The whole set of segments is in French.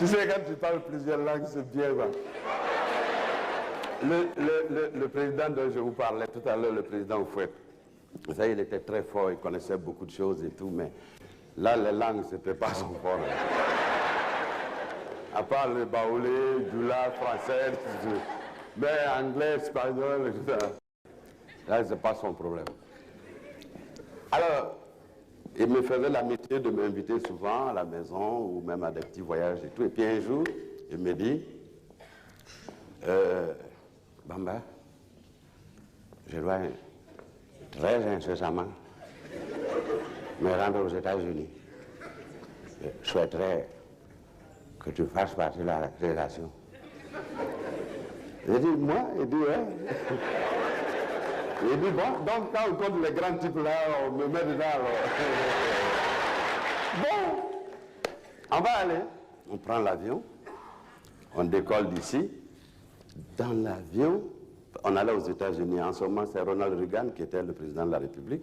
Tu sais, quand tu parles plusieurs langues, c'est bien. Va. Le président dont je vous parlais tout à l'heure, le président Oufouet, ça, il était très fort, il connaissait beaucoup de choses et tout, mais là, les langues, c'était pas son fort. À part le baoulé, doula, français, mais anglais, espagnol, etc. Là, c'est pas son problème. Alors, il me faisait l'amitié de m'inviter souvent à la maison ou même à des petits voyages et tout. Et puis un jour, il me dit, Bamba, je dois très incessamment me rendre aux États-Unis. Je souhaiterais que tu fasses partie de la délégation. J'ai dit, moi? Il dit, ouais. Il dit, bon, donc quand on compte les grands types là, on me met dedans. Bon, on va aller. On prend l'avion, on décolle d'ici. Dans l'avion, on allait aux États-Unis. En ce moment, c'est Ronald Reagan qui était le président de la République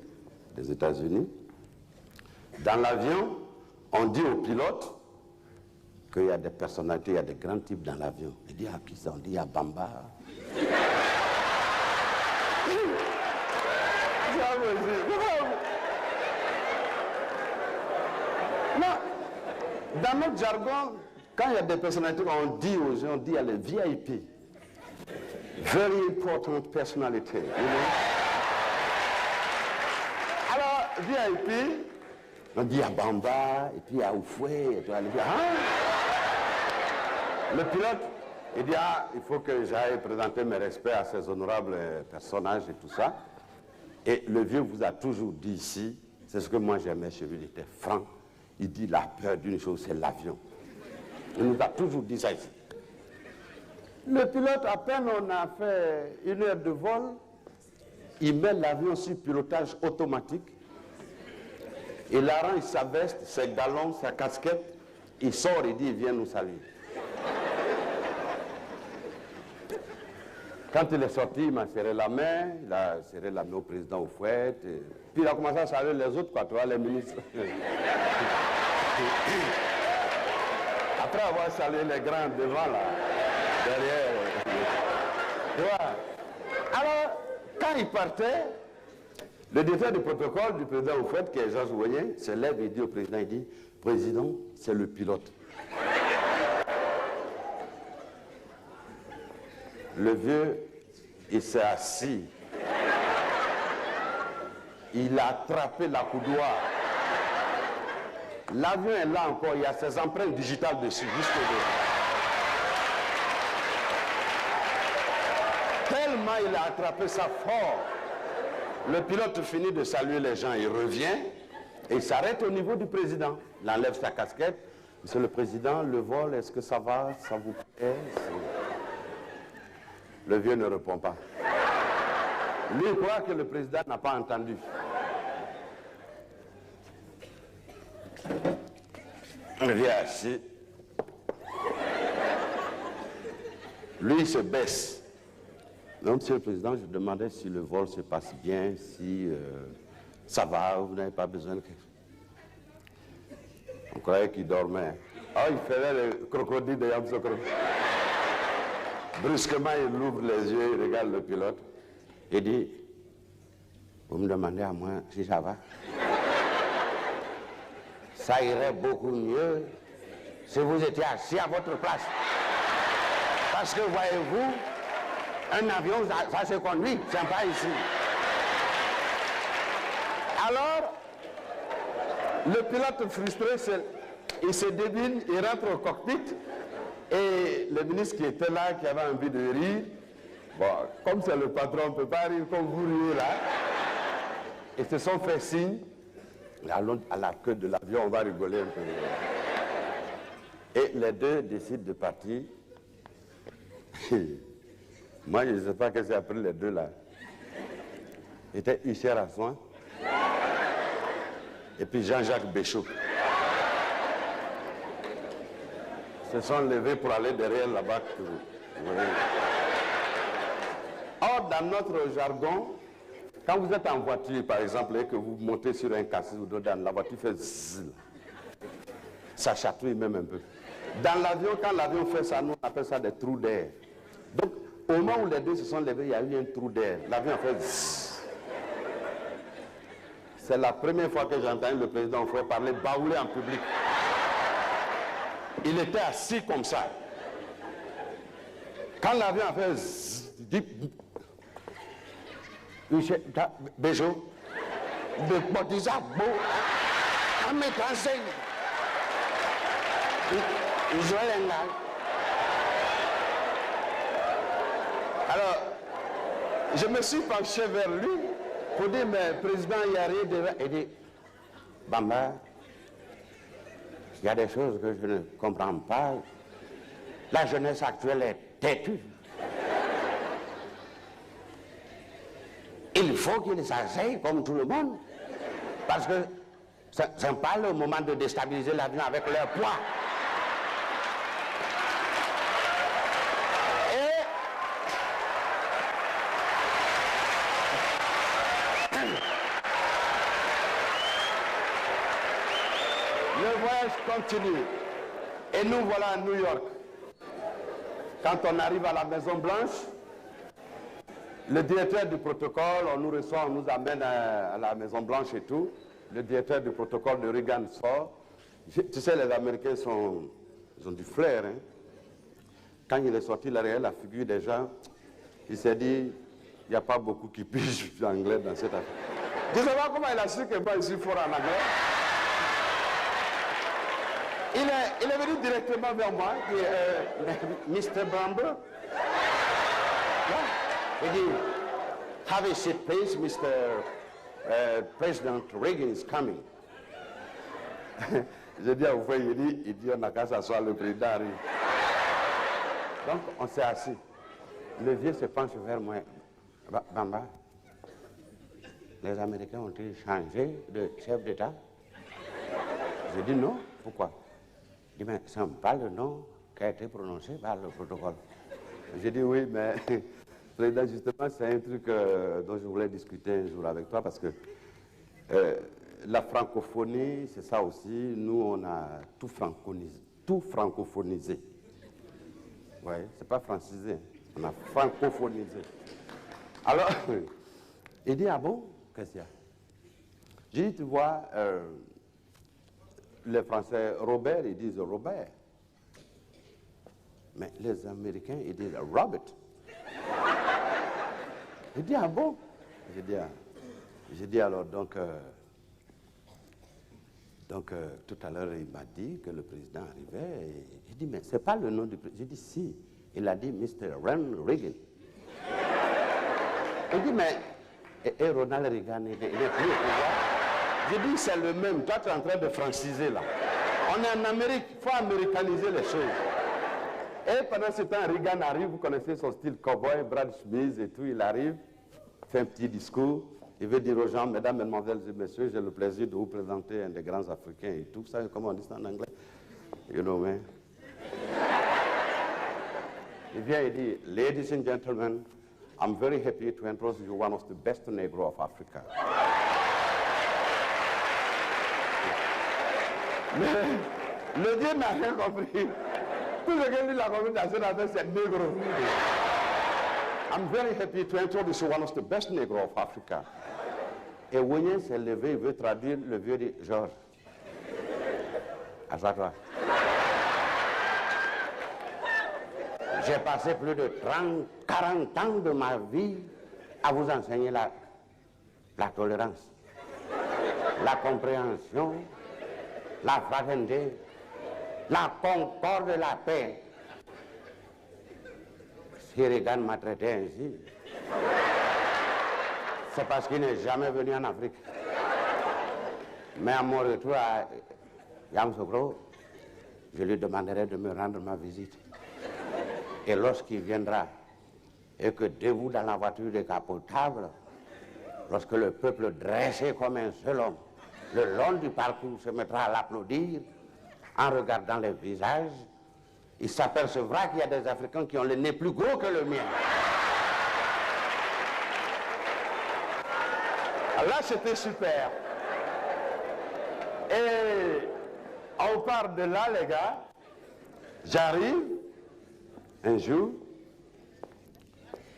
des États-Unis. Dans l'avion, on dit au pilote qu'il y a des personnalités, il y a des grands types dans l'avion. Il dit à qui ça? On dit à Bamba. Non, dans notre jargon, quand il y a des personnalités, on dit aux gens, on dit à les VIP. Very important personality. You know? Alors, VIP, on dit à Bamba, et puis à Oufouet, et puis à Libya. Le pilote, il dit, ah, il faut que j'aille présenter mes respects à ces honorables personnages et tout ça. Et le vieux vous a toujours dit ici, c'est ce que moi j'aimais chez lui, il était franc. Il dit, la peur d'une chose, c'est l'avion. Il nous a toujours dit ça ici. Le pilote, à peine on a fait 1 heure de vol, il met l'avion sur pilotage automatique. Il arrange sa veste, ses galons, sa casquette. Il sort et dit, il vient nous saluer. Quand il est sorti, il m'a serré la main, il a serré la main au président Oufouet. Puis il a commencé à saluer les autres, quoi, tu vois, les ministres. Après avoir salué les grands devant, là, derrière. Tu vois. Alors, quand il partait, le directeur du protocole du président Oufouet, qui est Georges Ouénier, se lève et dit au président, il dit, président, c'est le pilote. Le vieux, il s'est assis. Il a attrapé la coudoir. L'avion est là encore, il y a ses empreintes digitales dessus, jusqu'au bout. Tellement il a attrapé ça fort. Le pilote finit de saluer les gens, il revient et il s'arrête au niveau du président. Il enlève sa casquette. Monsieur le président, le vol, est-ce que ça va? Ça vous plaît? Le vieux ne répond pas. Lui, il croit que le président n'a pas entendu. Il vient assis. Lui, il se baisse. Donc, monsieur le président, je demandais si le vol se passe bien, si ça va, vous n'avez pas besoin de... On croyait qu'il dormait. Ah, il faisait le crocodile de Yamsokro. Brusquement, il ouvre les yeux, il regarde le pilote. Il dit, vous me demandez à moi si ça va? Ça irait beaucoup mieux si vous étiez assis à votre place. Parce que, voyez-vous, un avion, ça se conduit, c'est pas ici. Alors, le pilote frustré, il se débine, il rentre au cockpit, et le ministre qui était là, qui avait envie de rire, bon, comme c'est le patron, on ne peut pas rire comme vous riez là, ils se sont fait signe, allons à la queue de l'avion, on va rigoler un peu. Et les deux décident de partir. Moi, je ne sais pas ce que c'est après les deux là. Ils étaient Husser à soin. Et puis Jean-Jacques Béchot. Se sont levés pour aller derrière là-bas. Or, dans notre jargon, quand vous êtes en voiture, par exemple, et que vous montez sur un cassis ou d'autres, la voiture fait zzz. Ça chatouille même un peu. Dans l'avion, quand l'avion fait ça, nous on appelle ça des trous d'air. Donc, au moment où les deux se sont levés, il y a eu un trou d'air. L'avion a fait zzz. C'est la première fois que j'entends le président Faure parler baoulé en public. Il était assis comme ça. Quand l'avion a fait zzz, il dit Béjo, de Botisa Bo, à mes conseils. Alors, je me suis penché vers lui pour dire, mais président Yari, il dit, Bamba, il y a des choses que je ne comprends pas. La jeunesse actuelle est têtue. Il faut qu'ils s'asseyent comme tout le monde, parce que ce n'est pas le moment de déstabiliser l'avion avec leur poids. Le voyage continue. Et nous voilà à New York. Quand on arrive à la Maison Blanche, le directeur du protocole, on nous reçoit, on nous amène à la Maison Blanche et tout. Le directeur du protocole de Reagan sort. Tu sais, les Américains ils ont du flair. Hein? Quand il est sorti là, la figure des gens, il s'est dit, il n'y a pas beaucoup qui pigent l'anglais dans cette affaire. Je ne sais pas comment il a su que moi je suis fort en anglais. Il est venu directement vers moi, il dit, Mr. Bramble. Il dit, have a seat please, Mr. President Reagan is coming. J'ai dit à vous, il dit, on n'a qu'à s'asseoir, le président arrive. Donc, on s'est assis. Le vieux se penche vers moi. Bamba, les Américains ont-ils changé de chef d'État? J'ai dit non, pourquoi? Il dit, mais ce n'est pas le nom qui a été prononcé par le protocole. J'ai dit oui, mais président, justement, c'est un truc dont je voulais discuter un jour avec toi, parce que la francophonie, c'est ça aussi, nous on a tout francophonisé. Oui, c'est pas francisé, on a francophonisé. Alors, il dit, ah bon, qu'est-ce qu'il y a? J'ai dit, tu vois, les Français, Robert, ils disent Robert. Mais les Américains, ils disent Robert. Il dit, ah bon? J'ai dit alors, donc tout à l'heure, il m'a dit que le président arrivait. Et il dit, mais c'est pas le nom du président. J'ai dit, si. Il a dit Mr. Ronald Reagan. Il dit, mais et Ronald Reagan, il n'est plus au pouvoir. J'ai dit, c'est le même. Toi, tu es en train de franciser là. On est en Amérique, il faut américaniser les choses. Et pendant ce temps, Reagan arrive, vous connaissez son style cowboy, Brad Smith et tout, il arrive, fait un petit discours, il veut dire aux gens, mesdames, mesdemoiselles et messieurs, j'ai le plaisir de vous présenter un des grands Africains et tout. Vous savez comment on dit ça en anglais? You know, man. Il vient et dit, ladies and gentlemen, I'm very happy to introduce you one of the best Negro of Africa. Mais le Dieu n'a rien compris. Tout ce que dit la communication avec c'est négro. I'm very happy to introduce one of the best Negro of Africa. Et Wigné s'est levé, il veut traduire, le vieux dit, Georges, assois-toi. J'ai passé plus de 40 ans de ma vie à vous enseigner la tolérance, la compréhension, la fraternité, la concorde et la paix. Si Reagan m'a traité ainsi, c'est parce qu'il n'est jamais venu en Afrique. Mais à mon retour à Yamoussoukro, je lui demanderai de me rendre ma visite. Et lorsqu'il viendra, et que debout dans la voiture décapotable, lorsque le peuple dressé comme un seul homme, le long du parcours se mettra à l'applaudir, en regardant les visages, il s'apercevra qu'il y a des Africains qui ont le nez plus gros que le mien. Là, c'était super. Et on part de là, les gars. J'arrive, un jour,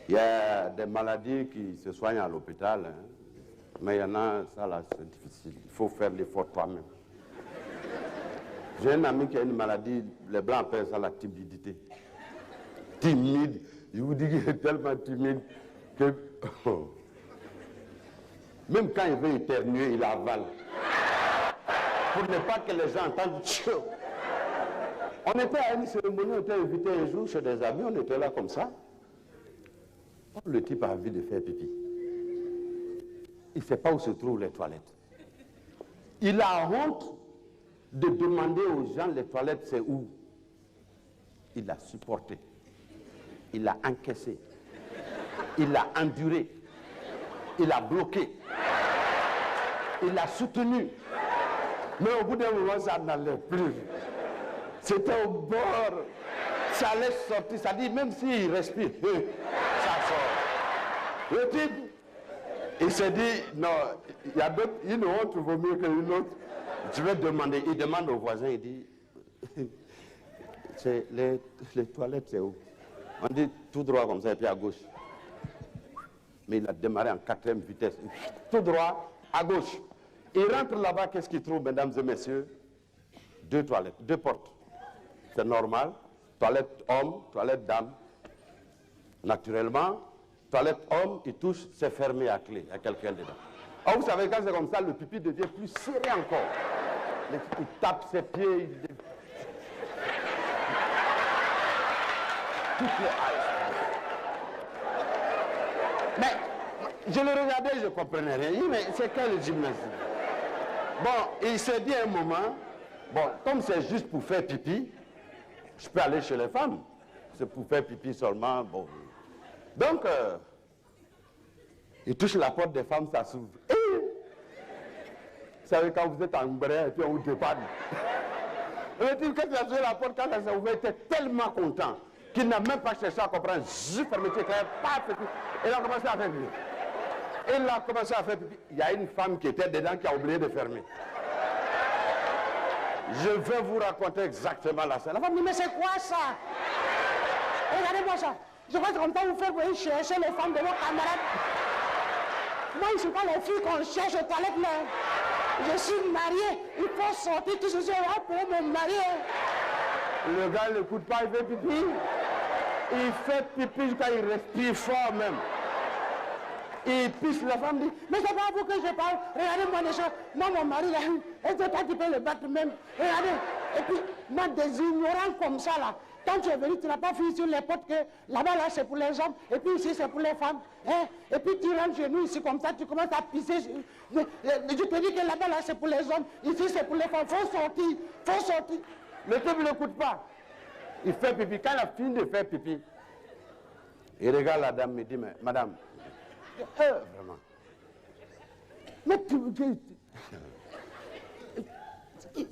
il y a des maladies qui se soignent à l'hôpital, hein, mais il y en a, ça là, c'est difficile. Il faut faire l'effort toi-même. J'ai un ami qui a une maladie, les Blancs appellent ça la timidité. Timide, je vous dis qu'il est tellement timide que... Oh. Même quand il veut éternuer, il avale. Pour ne pas que les gens entendent... On était à une cérémonie, on était invité un jour chez des amis, on était là comme ça. Le type a envie de faire pipi. Il ne sait pas où se trouvent les toilettes. Il a honte de demander aux gens les toilettes, c'est où? Il a supporté. Il a encaissé. Il a enduré. Il a bloqué. Il a soutenu. Mais au bout d'un moment, ça n'allait plus. C'était au bord. Ça allait sortir. Ça dit, même s'il respire, ça sort. Le type, il s'est dit, non, il y a d'autres, une autre vaut mieux qu'une autre. Je vais demander. Il demande au voisin, il dit, les toilettes, c'est où? On dit tout droit comme ça, et puis à gauche. Mais il a démarré en 4e vitesse. Tout droit, à gauche. Il rentre là-bas, qu'est-ce qu'il trouve, mesdames et messieurs? 2 toilettes, 2 portes. C'est normal. Toilette homme, toilette dame. Naturellement, toilette homme, il touche, c'est fermé à clé. Il y a quelqu'un dedans. Oh, vous savez, quand c'est comme ça, le pipi devient plus serré encore. Il tape ses pieds. Mais je le regardais, je ne comprenais rien. Mais c'est quel gymnase? Bon, il s'est dit à un moment, bon, comme c'est juste pour faire pipi, je peux aller chez les femmes. C'est pour faire pipi seulement. Bon. Donc, il touche la porte des femmes, ça s'ouvre. Vous savez, quand vous êtes en bras et puis on vous dépanne. Le type, quand il a joué la porte, quand elle s'est ouverte, il était tellement content qu'il n'a même pas cherché à comprendre. Je ferme le éclair, paf, et puis il a commencé à faire pipi. Il a commencé à faire pipi. Il y a une femme qui était dedans qui a oublié de fermer. Je vais vous raconter exactement la scène. La femme dit, mais c'est quoi ça? Regardez-moi ça. Je crois que comme ça, vous faites, vous chercher les femmes de vos camarades. Moi, je ne suis pas les filles qu'on cherche aux toilettes, mais je suis marié. Il faut sortir tout ceci pour me marier. Le gars ne l'écoute pas, il fait pipi. Il fait pipi jusqu'à il respire fort même. Il pisse, la femme dit, mais c'est pas à vous que je parle. Regardez-moi déjà. Moi, mon mari, là, est-ce que toi, tu peux le battre même? Regardez. Et puis, moi, des ignorants comme ça, là. Quand tu es venu, tu n'as pas fini sur les portes que là-bas, là, c'est pour les hommes, et puis ici, c'est pour les femmes. Hein? Et puis tu rentres chez nous, ici, comme ça, tu commences à pisser. Je te dis que là-bas, là, c'est pour les hommes, ici, c'est pour les femmes. Faut sortir, faut sortir. Le type ne l'écoute pas. Il fait pipi. Quand il a fini de faire pipi, il regarde la dame, il dit, mais madame, vraiment. Mais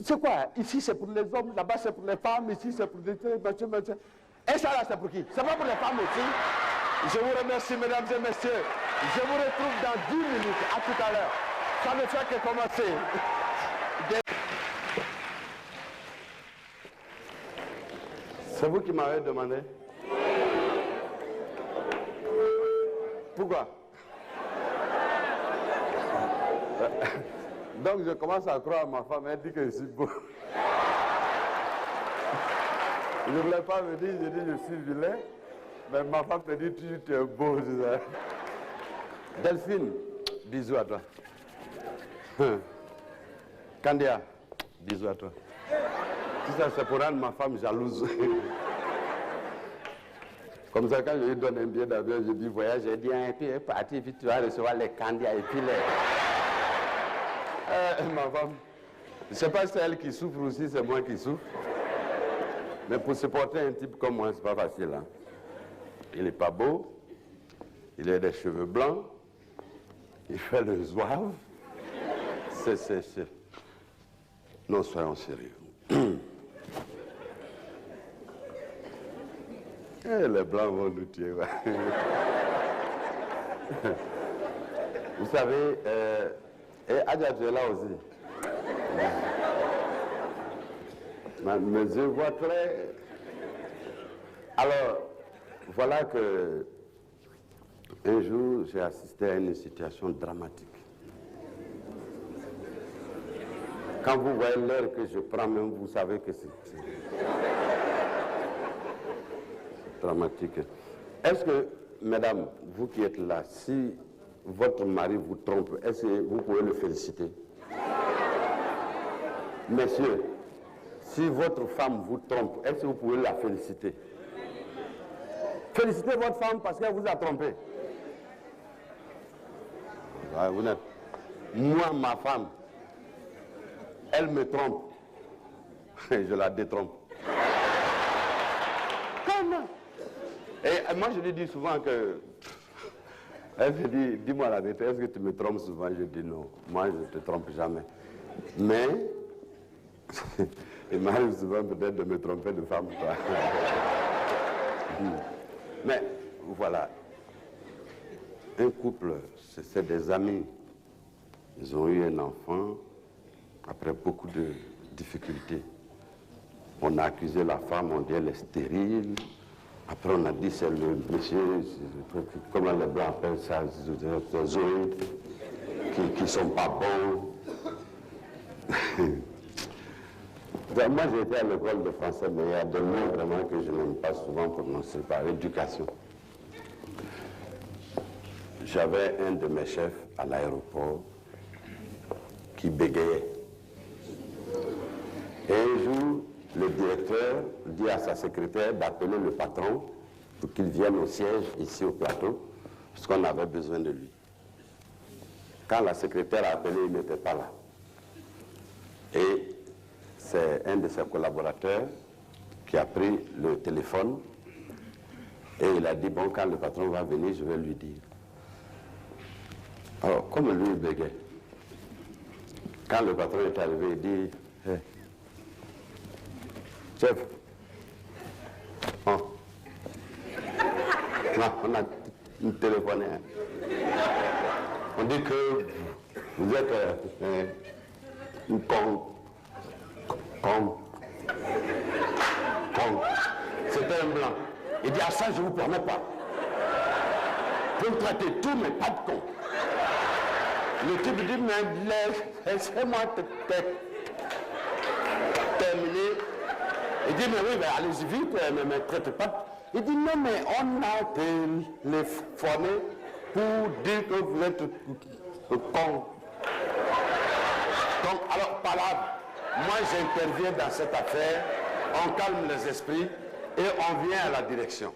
c'est quoi? Ici c'est pour les hommes, là-bas c'est pour les femmes, ici c'est pour les... Et ça là c'est pour qui? C'est pas pour les femmes aussi? Je vous remercie mesdames et messieurs. Je vous retrouve dans 10 minutes. À tout à l'heure. Ça ne fait que commencer. C'est vous qui m'avez demandé? Pourquoi? Donc je commence à croire à ma femme, elle dit que je suis beau. Je ne voulais pas me dire, je dis je suis vilain, mais ma femme me dit tu es beau. Delphine, bisous à toi. Candia, bisous à toi. Tout ça c'est pour rendre ma femme jalouse. Comme ça quand je lui donne un billet d'avion, je dis voyage, je dis et puis elle est partie, et puis tu vas recevoir les Candia et puis les... ma femme, je ne sais pas si c'est elle qui souffre aussi, c'est moi qui souffre. Mais pour supporter un type comme moi, c'est pas facile. Hein. Il n'est pas beau, il a des cheveux blancs, il fait le zouave. C'est... Non, soyons sérieux. Les blancs vont nous tuer. Ouais. Vous savez, et Adja, tu es là aussi. Mes yeux voient clair. Alors, voilà que un jour, j'ai assisté à une situation dramatique. Quand vous voyez l'heure que je prends, même vous savez que c'est dramatique. Est-ce que, mesdames, vous qui êtes là, si votre mari vous trompe, est-ce que vous pouvez le féliciter? Messieurs, si votre femme vous trompe, est-ce que vous pouvez la féliciter? Félicitez votre femme parce qu'elle vous a trompé. Ah, vous n'êtes... Moi, ma femme, elle me trompe. Je la détrompe. Comment? Et moi, je lui dis souvent que... Elle me dit, dis-moi la vérité, est-ce que tu me trompes souvent? Je dis non, moi je ne te trompe jamais. Mais, il m'arrive souvent peut-être de me tromper de femme. Mais, voilà. Un couple, c'est des amis. Ils ont eu un enfant après beaucoup de difficultés. On a accusé la femme, on dit elle est stérile. Après, on a dit c'est le monsieur, comment les Blancs appellent ça, les zoïdes, qui ne sont pas bons. Moi, j'ai été à l'école de français, mais il y a des mots vraiment que je n'aime pas souvent prononcer par éducation. J'avais un de mes chefs à l'aéroport qui bégayait. Et un jour, le directeur dit à sa secrétaire d'appeler le patron pour qu'il vienne au siège, ici au plateau, parce qu'on avait besoin de lui. Quand la secrétaire a appelé, il n'était pas là. Et c'est un de ses collaborateurs qui a pris le téléphone et il a dit, bon, quand le patron va venir, je vais lui dire. Alors, comme lui, il bégait, quand le patron est arrivé, il dit, hey, chef, oh. On a téléphoné. On dit que vous êtes une con. C'était un blanc. Il dit, à ça, je ne vous permets pas. Vous me traitez tout, mais pas de con. Le type dit, mais laissez-moi terminer. Il dit, mais oui, mais allez-y vite, mais ne traitez pas. Il dit, non, mais on a téléphoné pour dire que vous êtes con. Donc, alors, par là, moi, j'interviens dans cette affaire, on calme les esprits et on vient à la direction.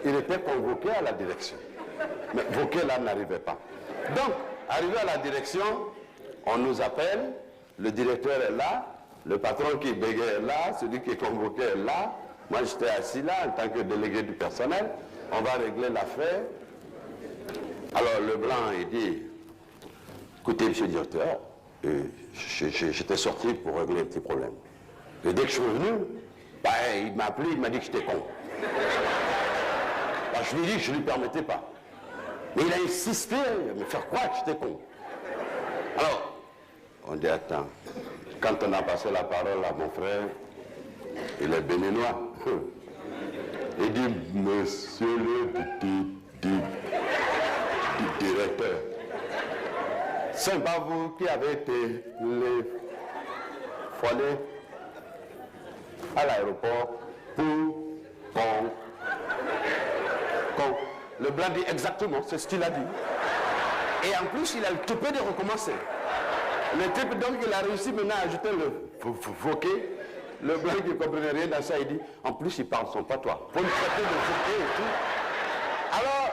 Il était convoqué à la direction. Mais Vauquet, là, n'arrivait pas. Donc, arrivé à la direction, on nous appelle, le directeur est là, le patron qui bégait est là, celui qui est convoqué est là. Moi, j'étais assis là en tant que délégué du personnel. On va régler l'affaire. Alors, le blanc, il dit, écoutez, monsieur le directeur, j'étais sorti pour régler un petit problème. Et dès que je suis revenu, bah, il m'a appelé, il m'a dit que j'étais con. Bah, je lui ai dit que je ne lui permettais pas. Mais il a insisté à me faire croire que j'étais con. Alors, on dit, attends, quand on a passé la parole à mon frère, il est béninois. Il dit, monsieur le directeur, c'est pas vous qui avez été téléphoné à l'aéroport pour con. Le blanc dit exactement, c'est ce qu'il a dit. Et en plus, il a le toupet de recommencer. Le type, donc, il a réussi maintenant à ajouter le Vauquet. Le blanc qui ne comprenait rien dans ça, il dit, en plus, il parle son patois. Pour le traiter de Vauquet et tout. Alors,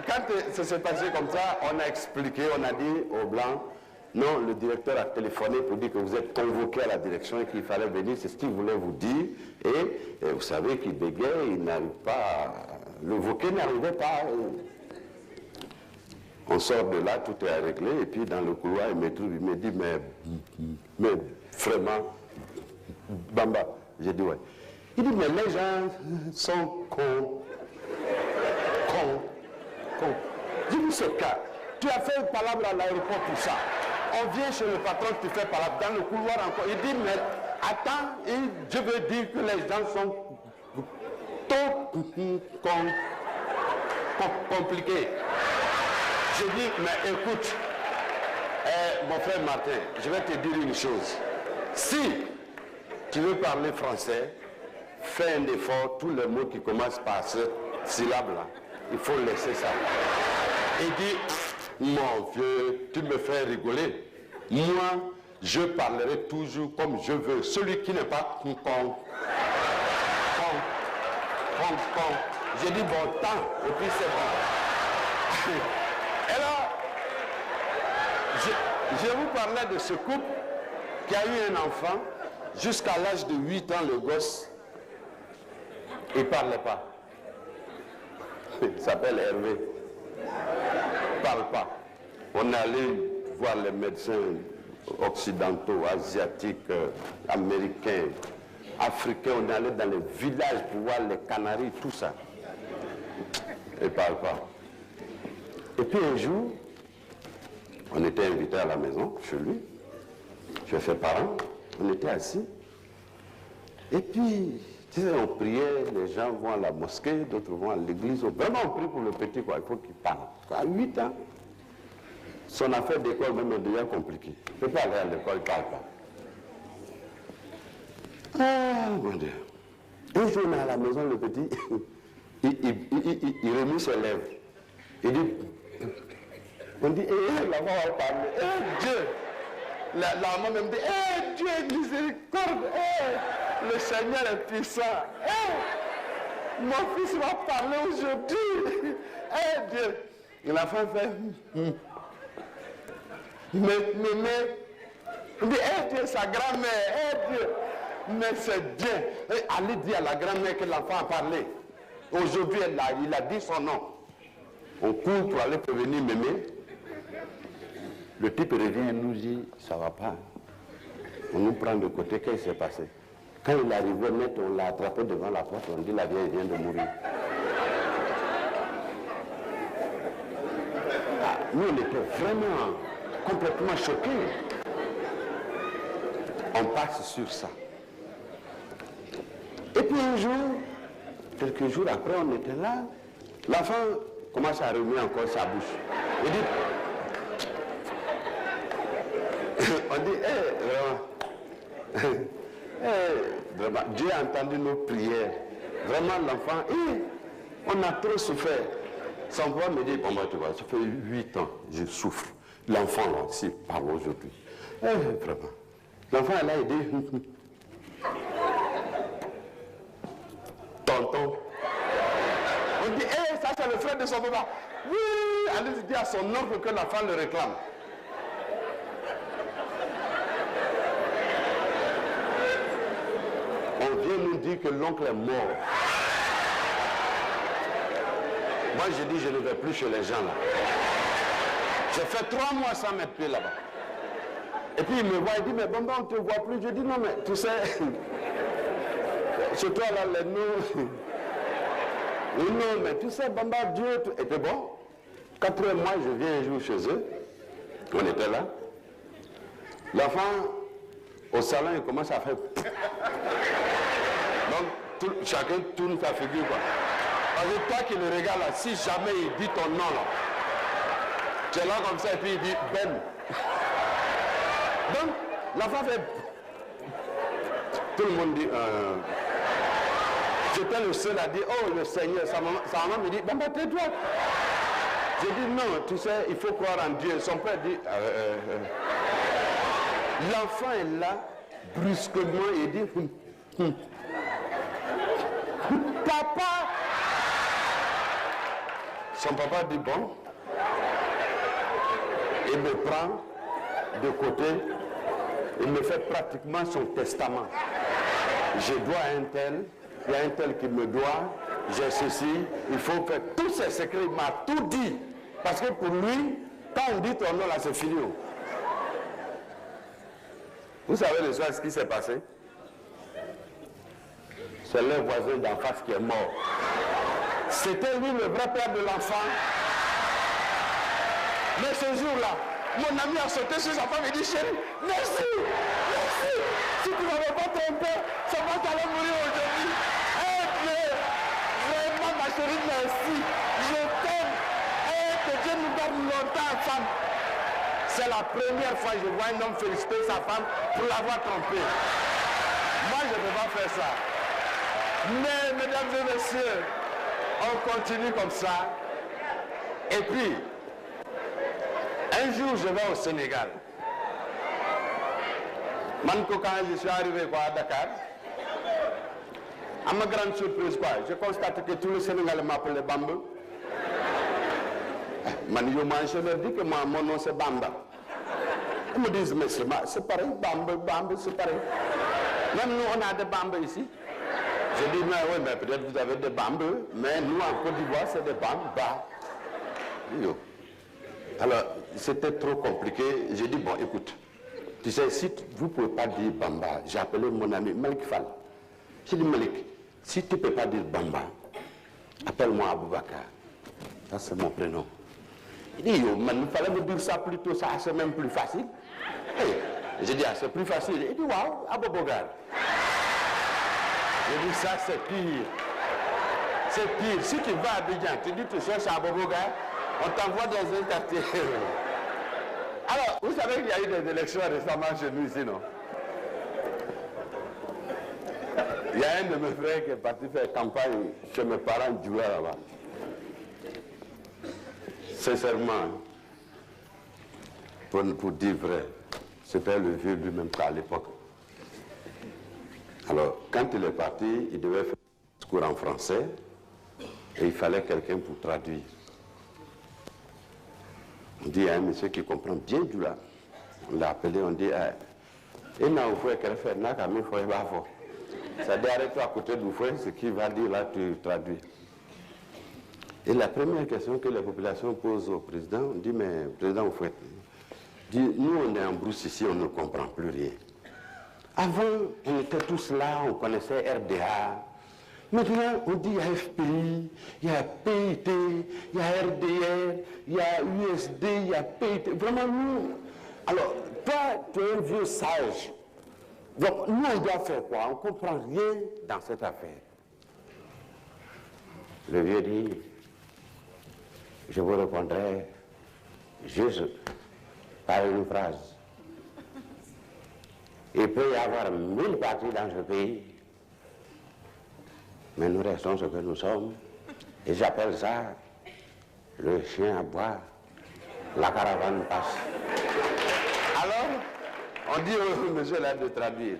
quand ça s'est passé comme ça, on a expliqué, on a dit au blanc, non, le directeur a téléphoné pour dire que vous êtes convoqué à la direction et qu'il fallait venir, c'est ce qu'il voulait vous dire. Et vous savez qu'il bégayait, il n'arrive pas, le Vauquet n'arrivait pas. On sort de là, tout est réglé, et puis dans le couloir, il me trouve, il me dit, mais vraiment, Bamba, j'ai dit ouais. Il dit, mais les gens sont cons. J'ai dit, c'est cas. Tu as fait une palabre à l'aéroport pour ça. On vient chez le patron, tu fais palabre. Dans le couloir encore. Il dit, mais attends, je veux dire que les gens sont compliqué. Je dis, mais écoute, mon frère Martin, je vais te dire une chose. Si tu veux parler français, fais un effort, tous les mots qui commencent par cette syllabe-là, il faut laisser ça. Il dit, mon vieux, tu me fais rigoler. Moi, je parlerai toujours comme je veux. Celui qui n'est pas j'ai dit bon temps, et puis c'est bon. Et là, je vous parlais de ce couple qui a eu un enfant. Jusqu'à l'âge de 8 ans, le gosse, il ne parlait pas. Il s'appelle Hervé. Il ne parle pas. On est allé voir les médecins occidentaux, asiatiques, américains, africains. On est allé dans les villages pour voir les Canaries, tout ça. Il ne parle pas. Et puis un jour, on était invités à la maison, chez lui, chez ses parents. On était assis. Et puis, tu sais, on priait, les gens vont à la mosquée, d'autres vont à l'église. Vraiment, on prie pour le petit, quoi. Il faut qu'il parle. À 8 ans, son affaire d'école même est déjà compliquée. Il ne peut pas aller à l'école, il ne parle pas. Ah, mon Dieu. Un jour, on est à la maison, le petit, il remue ses lèvres. Il dit, on dit, la maman va parler. Dieu. La maman me dit, Dieu est miséricorde, le Seigneur est puissant. Mon fils va parler aujourd'hui. Dieu. Et la femme fait, mais, on dit, Dieu, sa grand-mère, Dieu. Mais c'est bien. Allez dire à la grand-mère que l'enfant a parlé. Aujourd'hui, il a dit son nom. On court pour aller prévenir Mémé. Le type revient et nous dit, ça ne va pas. On nous prend de côté, qu'est-ce qui s'est passé? Quand il est arrivé net, on l'a attrapé devant la porte, on dit, la vieille vient de mourir. Nous, on était vraiment complètement choqués. On passe sur ça. Et puis un jour, quelques jours après, on était là, l'enfant commence à remuer encore sa bouche. Il dit, on dit, vraiment, Dieu a entendu nos prières. Vraiment, l'enfant, on a trop souffert. Son papa me dit, bon, bah, tu vois, ça fait 8 ans, je souffre. L'enfant, là, s'il parle aujourd'hui. Vraiment. L'enfant, là, il dit, tonton. On dit, ça, c'est le frère de son papa. Oui, allez dire à son oncle que l'enfant le réclame. On vient nous dire que l'oncle est mort. Moi, je dis, je ne vais plus chez les gens là. J'ai fait 3 mois sans mettre pied là-bas. Et puis il me voit, il dit, mais bon, on ne te voit plus. Je dis, non, mais tu sais, chez toi là, les noms. Non, mais tu sais, Bamba, Dieu était bon. 4 mois, je viens un jour chez eux. On était là. L'enfant, au salon, il commence à faire. Donc, chacun tourne sa figure, quoi. Parce que toi qui le regardes là, si jamais il dit ton nom là, tu es là comme ça et puis il dit Ben. Donc, l'enfant fait. Tout le monde dit. J'étais le seul à dire, oh le Seigneur, sa maman me dit, ben tais-toi. J'ai dit non, tu sais, il faut croire en Dieu. Son père dit, l'enfant est là, brusquement, il dit, papa. Son papa dit, bon, il me prend de côté, il me fait pratiquement son testament. Je dois à un tel. Il y a un tel qui me doit, j'ai ceci, il faut faire tous ces secrets, il m'a tout dit. Parce que pour lui, quand on dit ton nom là, c'est fini. Vous savez le soir ce qui s'est passé? C'est le voisin d'en face qui est mort. C'était lui le vrai père de l'enfant. Mais ce jour-là, mon ami a sauté sur sa femme et dit, chérie, merci, merci. Si tu ne m'avais pas trompé, ça va t'aller mourir aujourd'hui. ta femme. C'est la première fois que je vois un homme féliciter sa femme pour l'avoir trompé. Moi, je ne peux pas faire ça. Mais, mesdames et messieurs, on continue comme ça. Et puis, un jour, je vais au Sénégal. Quand je suis arrivé à Dakar, à ma grande surprise, je constate que tout le Sénégal m'appelait Bamba. Je leur dis que mon nom c'est Bamba. Ils me disent, mais c'est pareil, Bamba, c'est pareil. Même nous, on a des Bamba ici. Je dis, mais oui, mais peut-être vous avez des Bamba, mais nous, en Côte d'Ivoire, c'est des Bamba. Alors, c'était trop compliqué. J'ai dit, bon, écoute, tu sais, si vous ne pouvez pas dire Bamba, j'ai appelé mon ami Malik Fall. J'ai dit, Malik, si tu ne peux pas dire Bamba, appelle-moi Aboubakar. Ça, c'est mon prénom. Il dit, il fallait me dire ça plus tôt, ça, c'est même plus facile. Hey, j'ai dit, ah, c'est plus facile. Il dit, waouh, Aboubakar. J'ai dit, ça, c'est pire. C'est pire. Si tu vas à Abidjan, tu dis, tu cherches Aboubakar, on t'envoie dans un quartier. Alors, vous savez qu'il y a eu des élections récemment chez nous ici, non? Il y a un de mes frères qui est parti faire campagne chez mes parents du là-bas. Sincèrement, pour dire vrai, c'était le vieux lui-même à l'époque. Alors, quand il est parti, il devait faire un discours en français et il fallait quelqu'un pour traduire. On dit à un monsieur qui comprend bien du là. On l'a appelé, on dit, et n'a pas fait qu'elle fait, n'a qu'à me faire bafo. Ça dit, arrête-toi à côté du fouet, ce qu'il va dire là, tu traduis. Et la première question que la population pose au président, on dit, mais président Oufouet, nous on est en brousse ici, on ne comprend plus rien. Avant, on était tous là, on connaissait RDA. Maintenant, on dit il y a FPI, il y a PIT, il y a RDR, il y a USD, il y a PIT. Vraiment, nous. Alors, toi, tu es un vieux sage. Donc, nous, on doit faire quoi? On ne comprend rien dans cette affaire. Le vieux dit, je vous répondrai juste par une phrase. Il peut y avoir 1000 partis dans ce pays, mais nous restons ce que nous sommes. Et j'appelle ça le chien à boire, la caravane passe. Alors, on dit au monsieur là de traduire.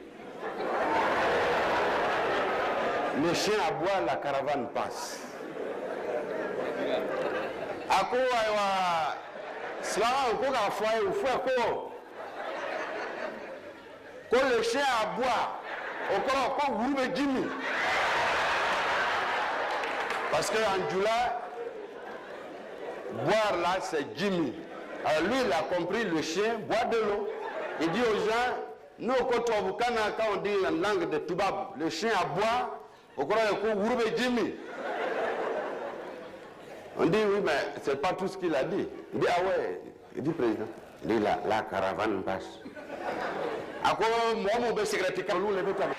Le chien à boire, la caravane passe. Ako aywa slaa ko ka foye ou foye ko le chien à boire ko wurube Jimmy. Parce que en Djoula, boire là c'est Jimmy. Alors lui il a compris, le chien boit de l'eau. Il dit aux gens, nous quand on dit la langue de Toubab, le chien à boire, on croit que wurube Jimmy. On dit oui, mais c'est pas tout ce qu'il a dit. Il dit ah ouais, il dit président. Il dit la caravane passe. À quoi moi mon secrétaire Carlou le veut avec.